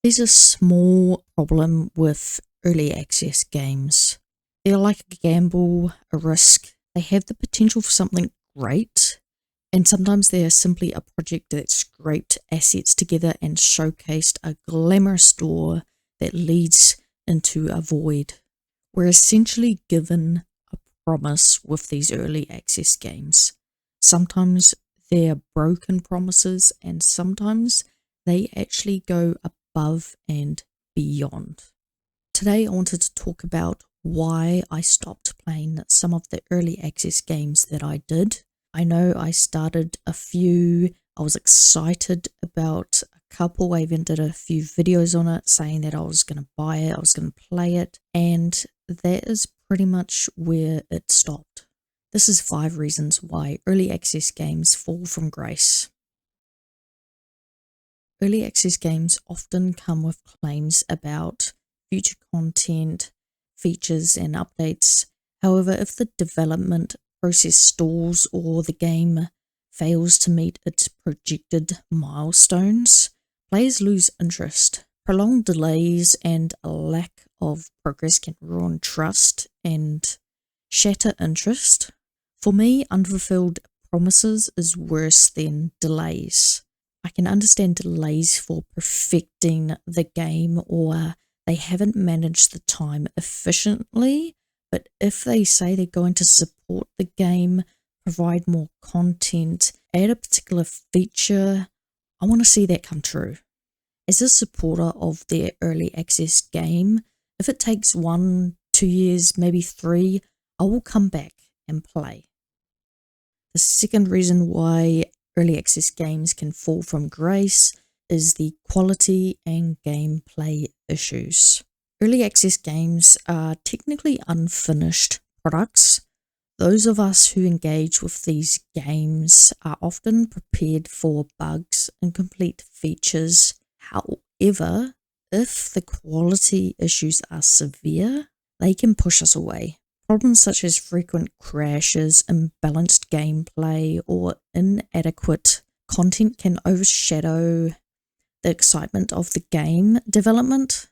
There's a small problem with early access games. They're like a gamble, a risk. They have the potential for something great, and sometimes they are simply a project that scraped assets together and showcased a glamorous door that leads into a void. We're essentially given a promise with these early access games. Sometimes they're broken promises, and sometimes they actually go above and beyond. Today I wanted to talk about why I stopped playing some of the early access games that I did. I know I started a few, I was excited about a couple, I even did a few videos on it saying that I was going to buy it, I was going to play it, and that is pretty much where it stopped. This is 5 reasons why early access games fall from grace. Early access games often come with claims about future content, features and updates. However, if the development process stalls or the game fails to meet its projected milestones, players lose interest. Prolonged delays and a lack of progress can ruin trust and shatter interest. For me, unfulfilled promises is worse than delays. I can understand delays for perfecting the game or they haven't managed the time efficiently, but if they say they're going to support the game, provide more content, add a particular feature, I want to see that come true. As a supporter of their early access game, if it takes 1, 2 years, maybe 3, I will come back and play. The second reason why early access games can fall from grace is the quality and gameplay issues. Early access games are technically unfinished products. Those of us who engage with these games are often prepared for bugs, incomplete features. However, if the quality issues are severe, they can push us away. Problems such as frequent crashes, imbalanced gameplay, or inadequate content can overshadow the excitement of the game development.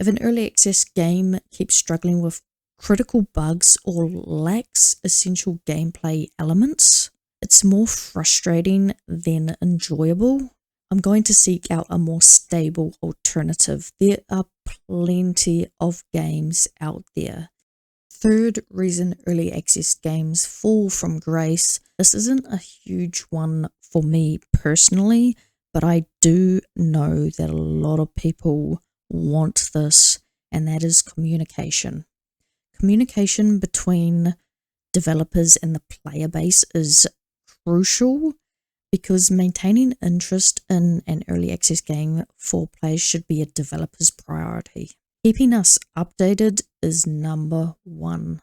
If an early access game keeps struggling with critical bugs or lacks essential gameplay elements, it's more frustrating than enjoyable. I'm going to seek out a more stable alternative. There are plenty of games out there. Third reason early access games fall from grace. This isn't a huge one for me personally, but I do know that a lot of people want this, and that is communication. Communication between developers and the player base is crucial because maintaining interest in an early access game for players should be a developer's priority. Keeping us updated is number 1.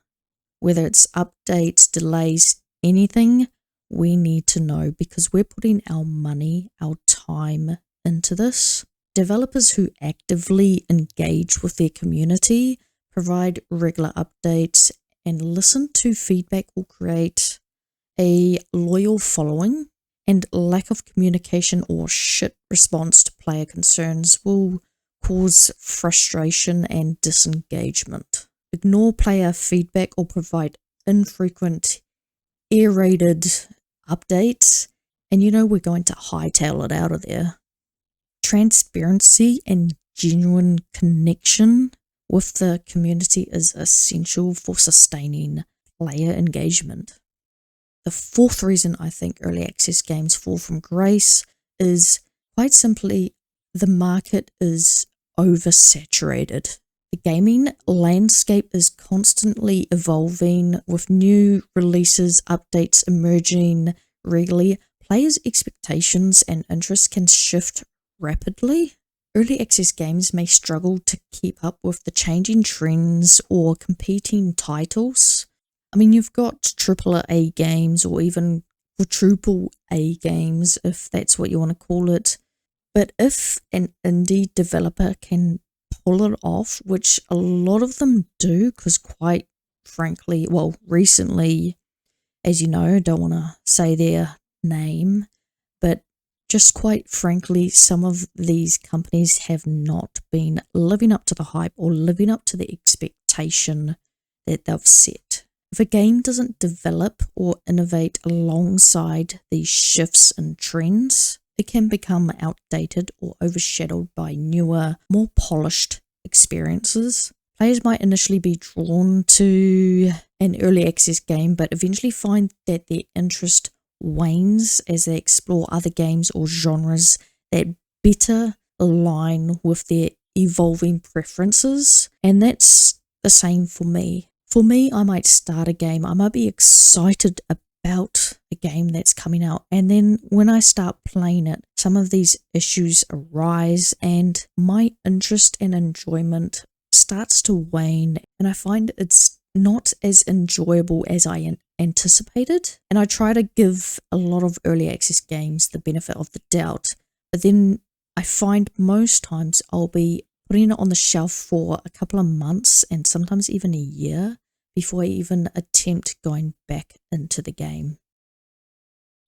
Whether it's updates, delays, anything, we need to know because we're putting our money, our time into this. Developers who actively engage with their community, provide regular updates, and listen to feedback will create a loyal following, and lack of communication or shit response to player concerns will cause frustration and disengagement. Ignore player feedback or provide infrequent, aerated updates, and we're going to hightail it out of there. Transparency and genuine connection with the community is essential for sustaining player engagement. The fourth reason I think early access games fall from grace is quite simply the market is oversaturated. The gaming landscape is constantly evolving with new releases, updates emerging regularly. Players' expectations and interests can shift rapidly. Early access games may struggle to keep up with the changing trends or competing titles. I mean, you've got AAA games or even quadruple A games, if that's what you want to call it. But if an indie developer can pull it off, which a lot of them do, because quite frankly, well, recently, as you know, don't want to say their name, but Just quite frankly, some of these companies have not been living up to the hype or living up to the expectation that they've set. If a game doesn't develop or innovate alongside these shifts and trends, it can become outdated or overshadowed by newer, more polished experiences. Players might initially be drawn to an early access game, but eventually find that their interest wanes as they explore other games or genres that better align with their evolving preferences. And that's the same for me. For me, I might start a game, I might be excited about a game that's coming out, and then when I start playing it, some of these issues arise and my interest and enjoyment starts to wane, and I find it's not as enjoyable as I anticipated. And I try to give a lot of early access games the benefit of the doubt, but then I find most times I'll be putting it on the shelf for a couple of months and sometimes even a year before I even attempt going back into the game.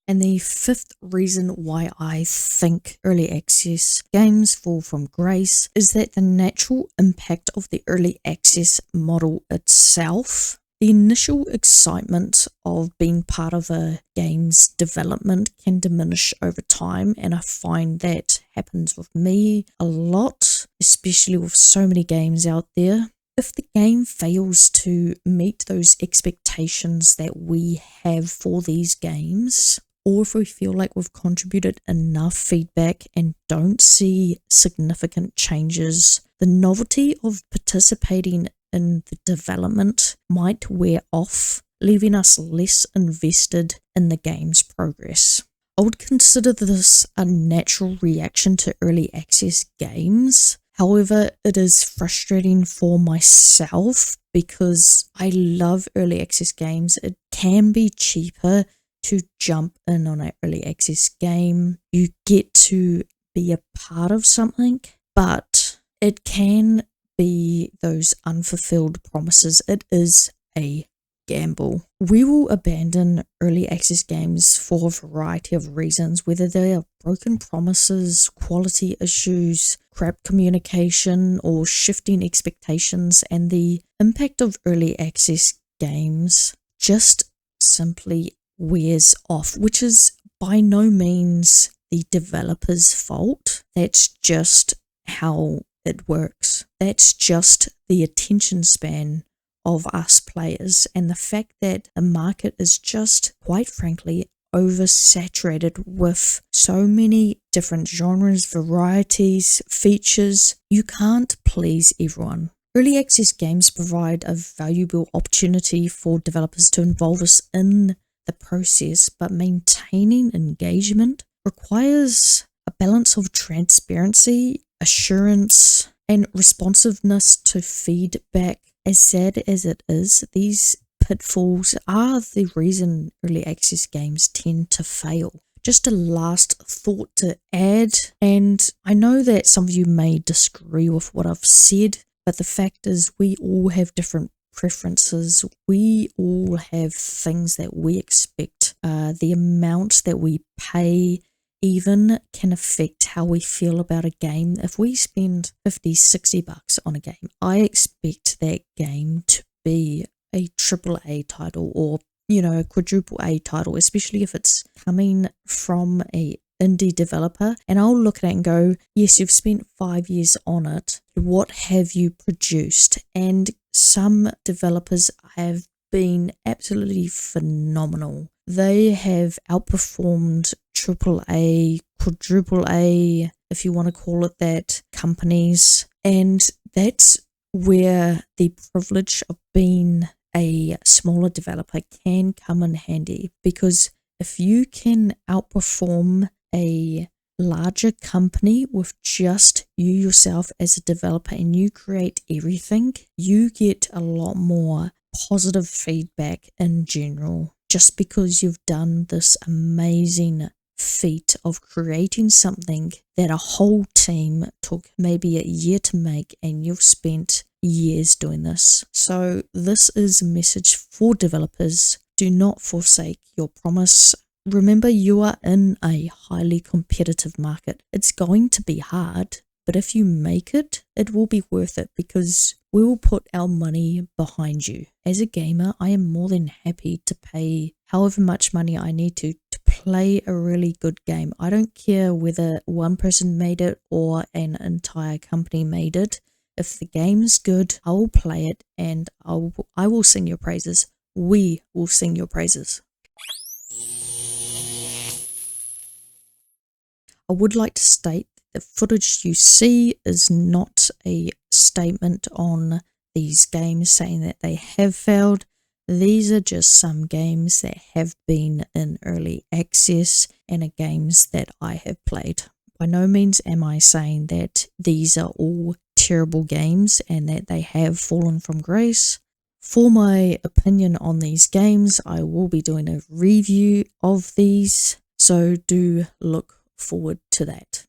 And the fifth reason why I think early access games fall from grace is that the natural impact of the early access model itself. The initial excitement of being part of a game's development can diminish over time, and I find that happens with me a lot, especially with so many games out there. If the game fails to meet those expectations that we have for these games, or if we feel like we've contributed enough feedback and don't see significant changes, the novelty of participating in the development might wear off, leaving us less invested in the game's progress. I would consider this a natural reaction to early access games. However, it is frustrating for myself because I love early access games. It can be cheaper to jump in on an early access game. You get to be a part of something, but it can be those unfulfilled promises. It is a gamble. We will abandon early access games for a variety of reasons, whether they are broken promises, quality issues, crap communication, or shifting expectations, and the impact of early access games just simply wears off, which is by no means the developer's fault. That's just how it works. That's just the attention span of us players, and the fact that the market is just, quite frankly, oversaturated with so many different genres, varieties, features. You can't please everyone. Early access games provide a valuable opportunity for developers to involve us in the process, but maintaining engagement requires a balance of transparency, assurance, and responsiveness to feedback. As sad as it is, these pitfalls are the reason early access games tend to fail. Just a last thought to add, and I know that some of you may disagree with what I've said, but the fact is we all have different preferences. We all have things that we expect. The amount that we pay even can affect how we feel about a game. If we spend $50-$60 on a game, I expect that game to be a AAA title or, a quadruple A title, especially if it's coming from a indie developer. And I'll look at it and go, yes, you've spent 5 years on it. What have you produced? And some developers have been absolutely phenomenal. They have outperformed AAA, quadruple A, if you want to call it that, companies. And that's where the privilege of being a smaller developer can come in handy, because if you can outperform a larger company with just you yourself as a developer and you create everything, you get a lot more positive feedback in general, just because you've done this amazing feat of creating something that a whole team took maybe a year to make, and you've spent years doing this. So this is a message for developers: do not forsake your promise. Remember, you are in a highly competitive market. It's going to be hard, but if you make it, it will be worth it because we will put our money behind you. As a gamer, I am more than happy to pay however much money I need to play a really good game. I don't care whether one person made it or an entire company made it. If the game's good, I will play it and I will sing your praises. We will sing your praises. I would like to state that the footage you see is not a statement on these games saying that they have failed. These are just some games that have been in early access and are games that I have played. By no means am I saying that these are all terrible games and that they have fallen from grace. For my opinion on these games, I will be doing a review of these, so do look forward to that.